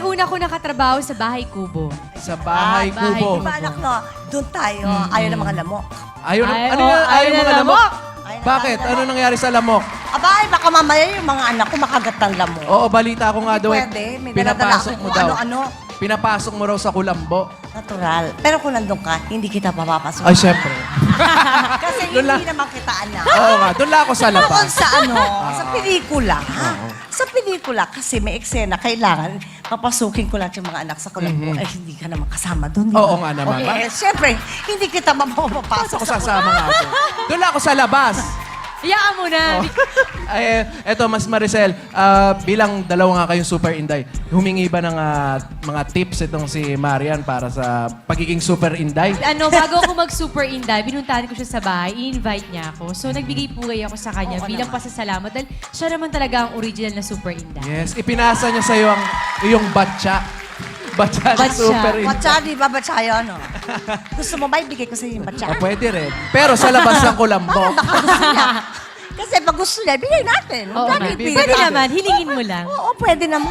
una ko nakatrabaho sa Bahay Kubo. Sa Bahay Bahay Kubo. Kubo. Diba anak no, doon tayo. Ayaw ng mga lamok. Ayaw na, Ay, ano oh, yun? Ayaw ayaw mga na lamok? Ayaw Bakit? ng Ano lamok. nangyari sa lamok? Abay, baka mamaya yung mga anak ko makagat ng lamok. Oo, balita ko nga daw. Pwede, may daladala Pinapasok ako mo kung daw. ano-ano. Pinapasok mo raw sa kulambo. Natural. Pero kung nandun ka, hindi kita papapasok. Ay, syempre. Kasi Doon lang. hindi naman kita anak. Oo nga, doon lang ako sa Doon labas. sa ano, sa pelikula. Sa pelikula, kasi may eksena, kailangan papasukin ko lahat yung mga anak sa kulambo. Eh, hindi ka naman kasama doon, di ba? Oo nga naman. Okay, siyempre, hindi kita mapapapasok Ako sasama nga ako. Doon lang ako sa labas. Iyaan mo na. Ay, eto, Mas Maricel, bilang dalawa nga kayong super inday, humingi ba ng mga tips itong si Marian para sa pagiging super inday? Bago ako mag-super inday, binuntahan ko siya sa bahay, i-invite niya ako. So, nagbigay pugay ako sa kanya Oo bilang naman. pasasalamat dahil siya naman talaga ang original na super inday. Yes, ipinasa niya sa'yo ang iyong batya. Batya ng Batya. super inday. Batsa, di ba batsa yun? No? Gusto mo ba ibigay ko sa iyo yung batsa? O, pwede rin. Pero sa labas ng kulambo. Baka gusto niya. Kasi pag gusto niya, bigay natin. Oo, Huwag nga. natin bibigay Pwede ibigay. naman, hilingin mo lang. Oo, pwede naman.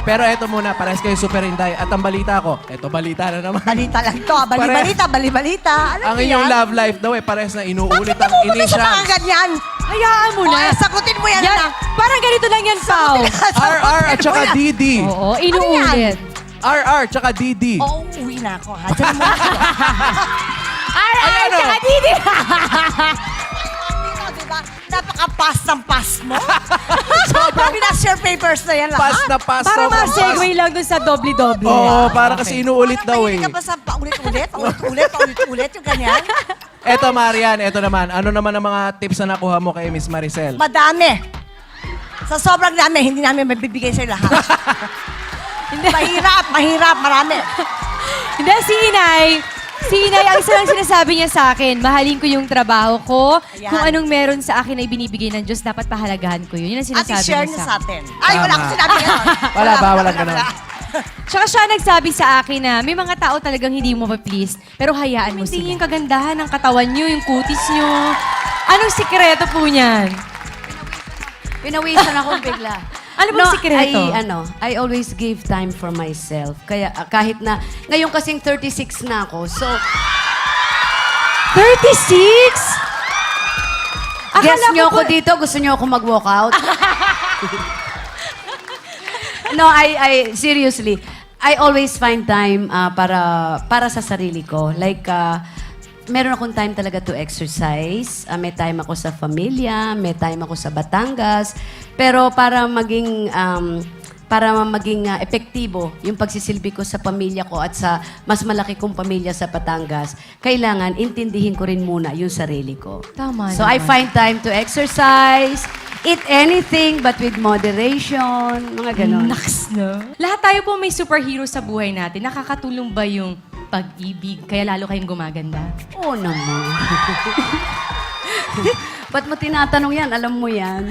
Pero eto muna, parehas kayo super inday. At ang balita ko, eto balita na naman. Balita lang to. Bali-balita, bali-balita. Alam Ang niyo inyong yan? love life daw parehas na inuulit ang Bakit sa mga initials. ganyan? Hayaan mo O, na. sagutin mo yan, Yan, anak. parang ganito lang yan, Pao. RR at saka Wala. DD. Oo, inuulit. RR tsaka DD. Oo, uwi na ako, ha? Diyan mo na ako. Ay, ano? tsaka Didi. Dito, di ba? Napaka-pass ng pass mo. Sobrang binashare papers na yan lahat. Pass na pass. Para sobrang ma-segue lang dun sa doble-doble. Oo, para kasi inuulit daw eh. Mahilig ka ba sa paulit-ulit, paulit-ulit, yung ganyan? Eto Marian, eto naman. Ano naman ang mga tips na nakuha mo kay Miss Maricel? Madami. Sa sobrang dami, hindi namin mabibigay sa lahat. mahirap, marami. Hindi, si Inay, ang isa lang sinasabi niya sa akin, mahalin ko yung trabaho ko. Ayan. Kung anong meron sa akin na ibinibigay ng Diyos, dapat pahalagahan ko yun. Yun ang At sinasabi i-share niya niya sa sa akin. atin. Ay, wala Tama. akong sinabi yan. Wala ba? Walang ganun. Tsaka siya nagsabi sa akin na may mga tao talagang hindi mo ma-please, pero hayaan mo sila. Yung kagandahan ng katawan nyo, yung kutis nyo. Anong sikreto po niyan? Pinawisan ako bigla. Ano bang sikreto? I always give time for myself. Kaya kahit na, ngayon kasing 36 na ako, so 36? guess Akala nyo ko ako dito, gusto nyo ako mag-walk out? No, I seriously, I always find time para sa sarili ko. Like, meron akong time talaga to exercise. May time ako sa pamilya, may time ako sa Batangas. Pero para maging epektibo yung pagsisilbi ko sa pamilya ko at sa mas malaki kong pamilya sa Batangas, kailangan intindihin ko rin muna yung sarili ko. Tama So I naman. find time to exercise, eat anything but with moderation, mga ganon. Naks, no? Lahat tayo po may superhero sa buhay natin. Nakakatulong ba yung pag-ibig? Kaya lalo kayong gumaganda? Oo naman. Ba't mo tinatanong yan? Alam mo yan.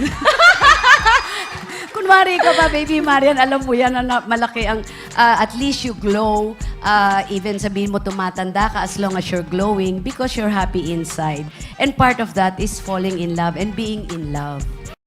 Kunwari ka ba, baby Marian, alam mo yan na malaki ang, at least you glow. Even sabihin mo tumatanda ka as long as you're glowing because you're happy inside. And part of that is falling in love and being in love.